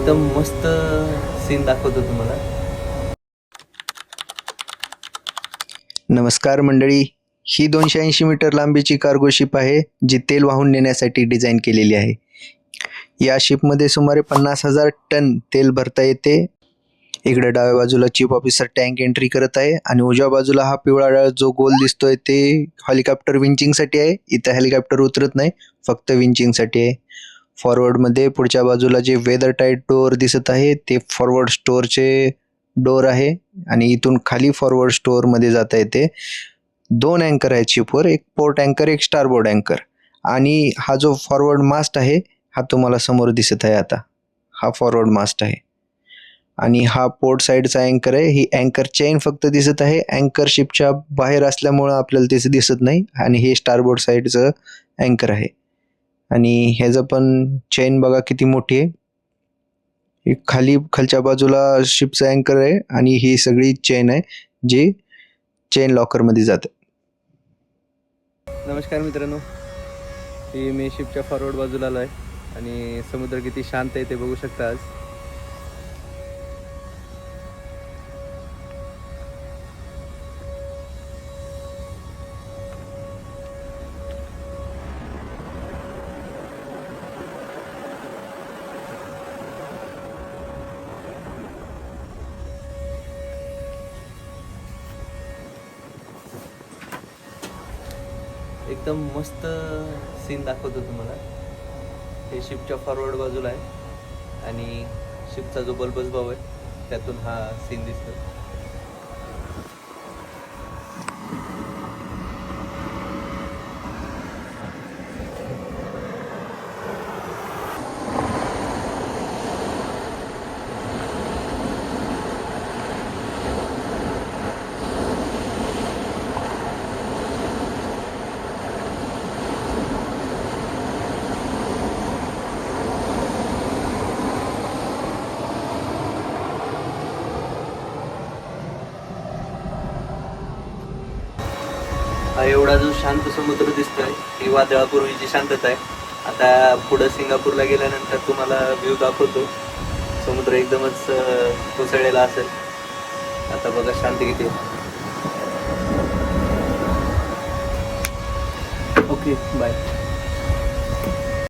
एकदम मस्त सीन दाखवतो तुम्हाला. नमस्कार मंडळी, ही 280 मीटर लांबीची कार्गो शिप आहे जी तेल वाहून नेण्यासाठी डिझाईन केलेली आहे. या शिपमध्ये सुमारे 50,000 टन तेल भरता येते. इकडे डाव्या बाजूला चीफ ऑफिसर टँक एंट्री करत आहे आणि उजव्या बाजूला हा पिवळा जो गोल दिसतोय ते हेलिकॉप्टर विंचिंगसाठी आहे. इथं हेलिकॉप्टर उतरत नाही, फक्त विंचिंगसाठी आहे. फॉरवर्डमध्ये पुढच्या बाजूला जे वेदर टाईट डोअर दिसत आहे ते फॉरवर्ड स्टोअरचे डोअर आहे आणि इथून खाली फॉरवर्ड स्टोअरमध्ये जाता येते. 2 अँकर आहेत शिपवर, एक पोर्ट अँकर, एक स्टारबोर्ड अँकर. आणि हा जो फॉरवर्ड मास्ट आहे हा तुम्हाला समोर दिसत आहे. आता हा फॉरवर्ड मास्ट आहे आणि हा पोर्ट साईडचा अँकर आहे. ही अँकर चेन फक्त दिसत आहे, अँकर शिपच्या बाहेर असल्यामुळं आपल्याला ते दिसत नाही. आणि हे स्टारबोर्ड साईडचं अँकर आहे आणि ह्याचं पण चेन बघा किती मोठी आहे. खालच्या बाजूला शिपचा अँकर आहे आणि ही सगळी चेन आहे जी चेन लॉकरमध्ये जाते. नमस्कार मित्रांनो, ही मी शिपच्या फॉरवर्ड बाजूला आलो आहे आणि समुद्र किती शांत आहे ते बघू शकता. आज एकदम मस्त सीन दाखवतो तुम्हाला. हे शिपच्या फॉरवर्ड बाजूला आहे आणि शिपचा जो बल्बस भाव आहे त्यातून हा सीन दिसतो. हा एवढा जो शांत समुद्र दिसतोय ही वादळापूर्वीची शांतता आहे. आता पुढं सिंगापूरला गेल्यानंतर तुम्हाला व्ह्यू दाखवतो. समुद्र एकदमच कोसळलेला असेल. आता बघा शांत किती. Okay, bye.